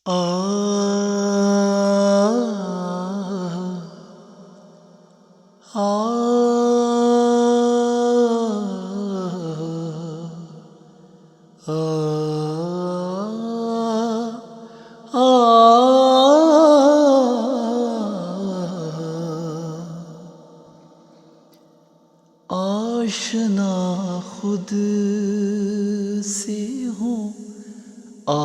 آ آ آشنا خود سے ہوں آمادہ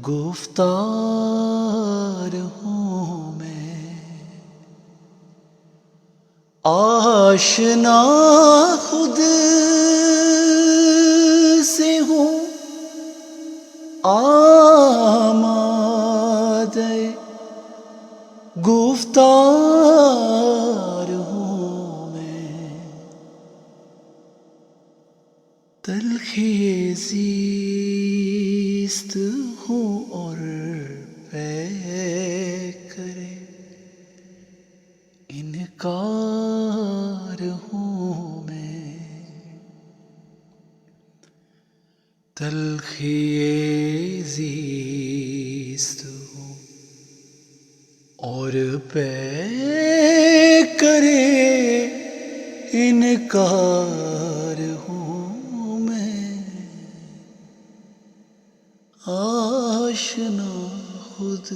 گفتار ہوں میں، آشنا خود سے ہوں آمادہ گفتار ہوں میں، تلخی زیست ہوں اور پے کرے انکار ہوں میں، تلخی زیست ہوں اور پے کرے انکار ہوں میں، آشنا خود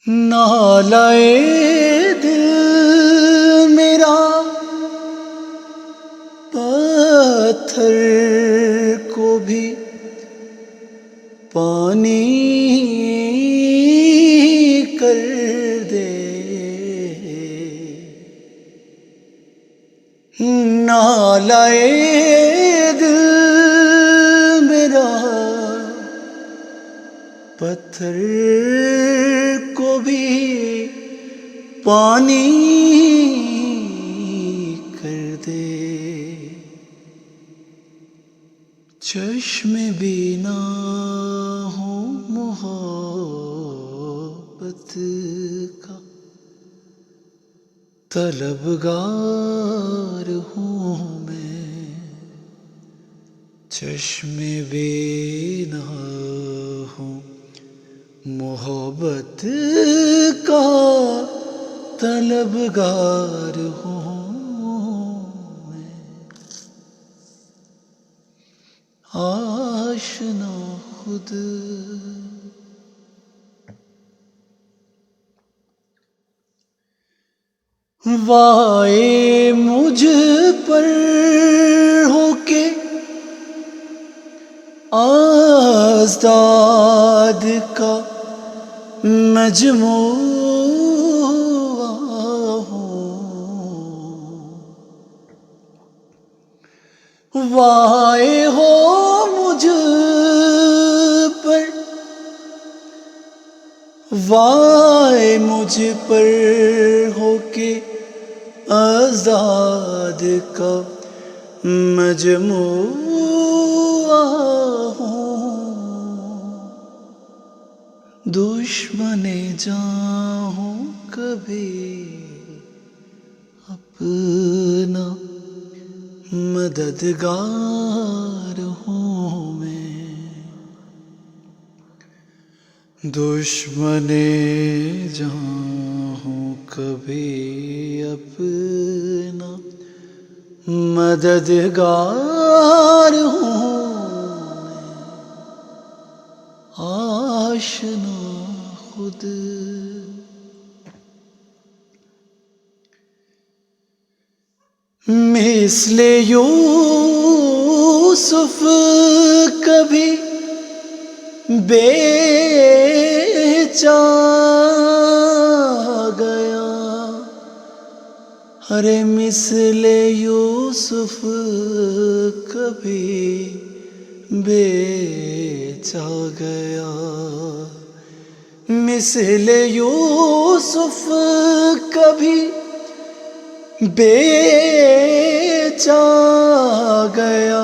نالائے دل میرا پتھر کو بھی پانی کر دے، نالائے دل میرا پتھر کو بھی پانی کر دے، چشم بینا ہوں محبت کا طلبگار ہوں میں، چشم بینا ہوں محبت کا طلبگار ہوں میں، آشنا خود وائے مجھ پر ہو کے اضداد کا مجموعہ ہوں، وائے ہو مجھ پر، وائے مجھ پر ہو کے اضداد کا مجموعہ ہوں، دشمن جاں ہوں کبھی اپنا مددگار ہوں میں، دشمن جاں ہوں کبھی اپنا مددگار ہوں میں، آشنا خود مثل یوسف کبھی بیچا گیا، ارے مثل یوسف کبھی بیچا گیا، مثل یوسف کبھی بیچا گیا،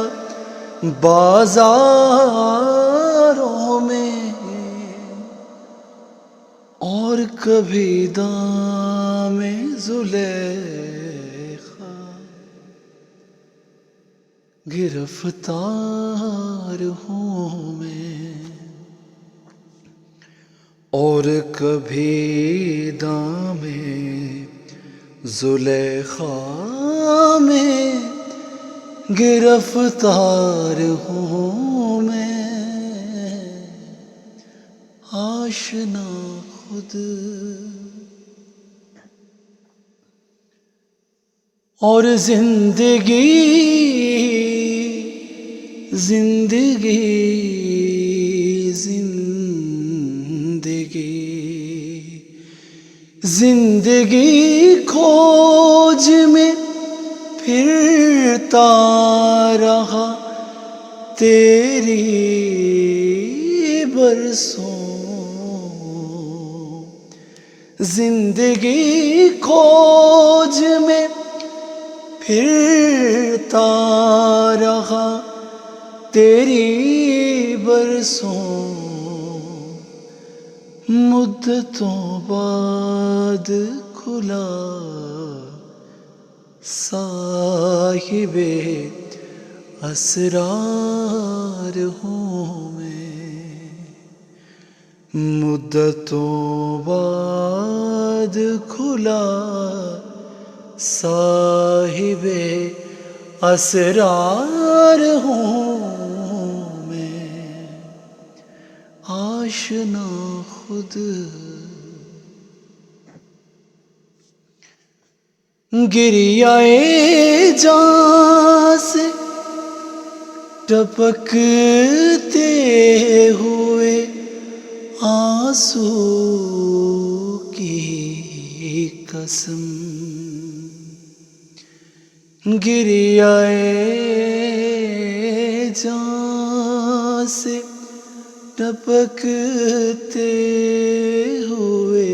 بازاروں میں اور کبھی دام زلیخا گرفتار ہوں میں، اور کبھی دام زلیخا میں گرفتار ہوں میں، آشنا خود اور زندگی زندگی زندگی زندگی کھوج میں پھرتا رہا تیری برسوں، زندگی کھوج میں پھرتا رہا تیری برسوں، مدتوں بعد کھلا صاحب اسرار ہوں میں، مدتوں بعد کھلا صاحب اسرار ہوں میں، آشنا خود گریہ جاں سے ٹپکتے ہوئے آنسو کی قسم، گریہ جاں سے ٹپکتے ہوئے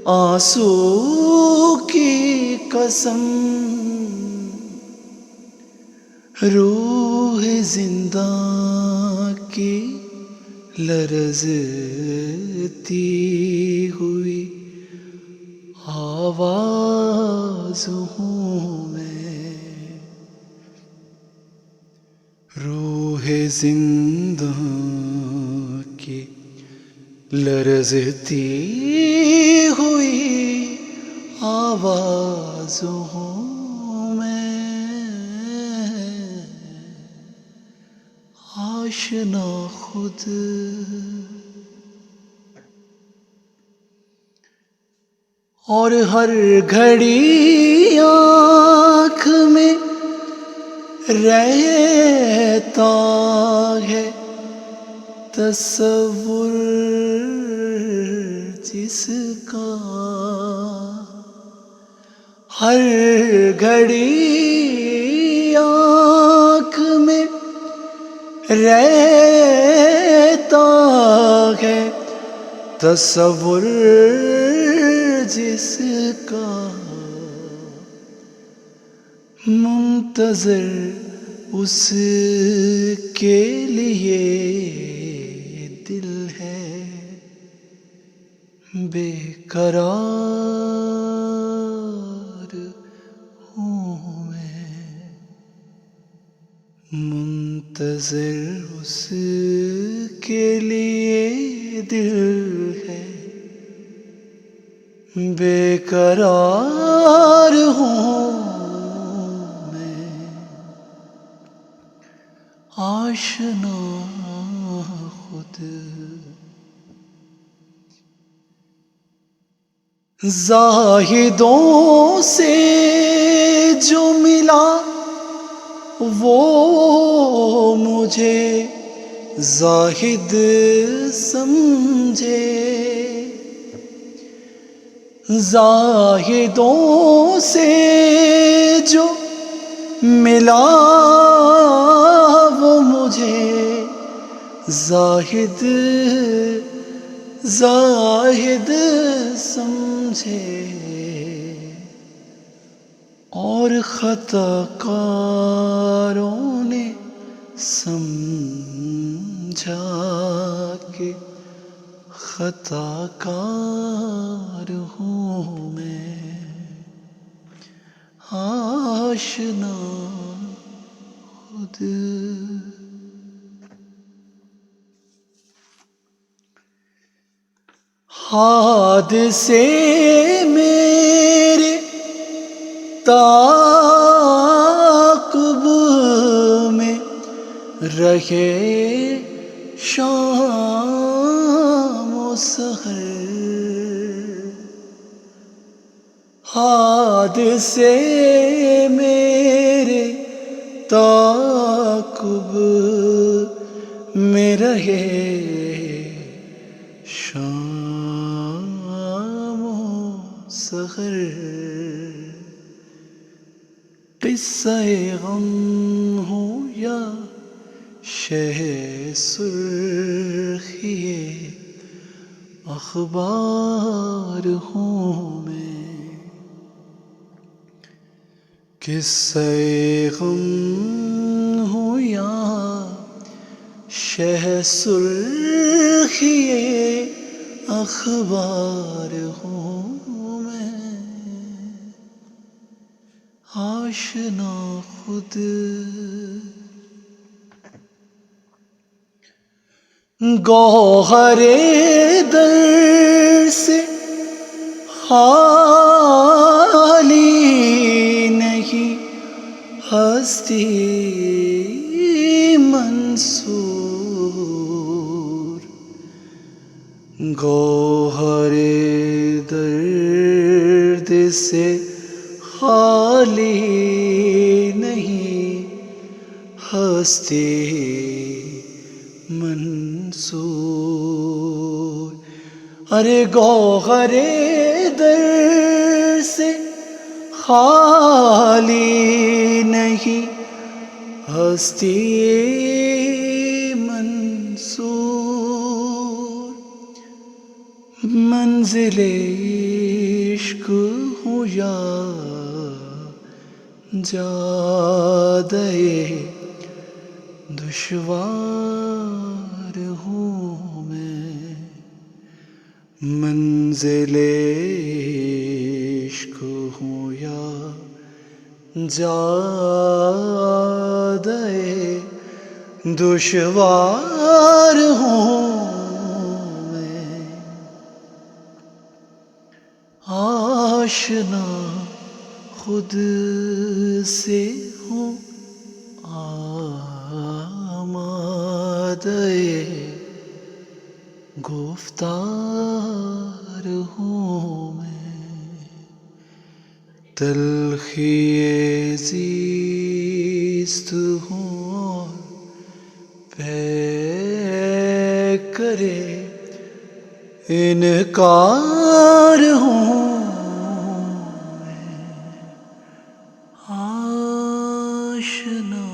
آنسو کی قسم، روح زندہ کی لرزتی ہوئی آواز ہوں میں، روح زندہ کی لرزتی ہوئی آواز ہوں میں، آشنا خود اور ہر گھڑی آنکھ میں رہتا ہے تصور جس کا، ہر گھڑی آنکھ میں رہتا ہے تصور جس کا، منتظر اس کے لیے دل ہے بے قرار ہوں میں، منتظر اس کے لیے دل ہے بے قرار ہوں میں، آشنا خود زاہدوں سے جو ملا وہ مجھے زاہد سمجھے، زاہدوں سے جو ملا وہ مجھے زاہد سمجھے، اور خطا کاروں نے سمجھا کہ خطا کار ہوں میں، آشنا خود. حادثے میرے تعاقب میں رہے شام و سحر. حادثے میرے تعاقب میں رہے شام و سحر. قصہ غم ہو یا شہ سرخی اخبار ہوں میں. قصہ غم ہو یا شہ سرخی اخبار ہوں میں. آشنا خود. گوہر در سے خالی نہیں ہستی منصور. گوہر درد سے خالی نہیں ہستی منصور. ارے گوہر در سے خالی نہیں ہستی منصور. منزل عشق ہوں یا جادے دشوار ہوں میں. منزل عشق ہوں یا جادے دشوار ہوں میں. آشنا خود سے ہوں آمادہ گفتار ہوں میں. تلخی زیست ہوں پے کرے انکار ہوں میں. آشنا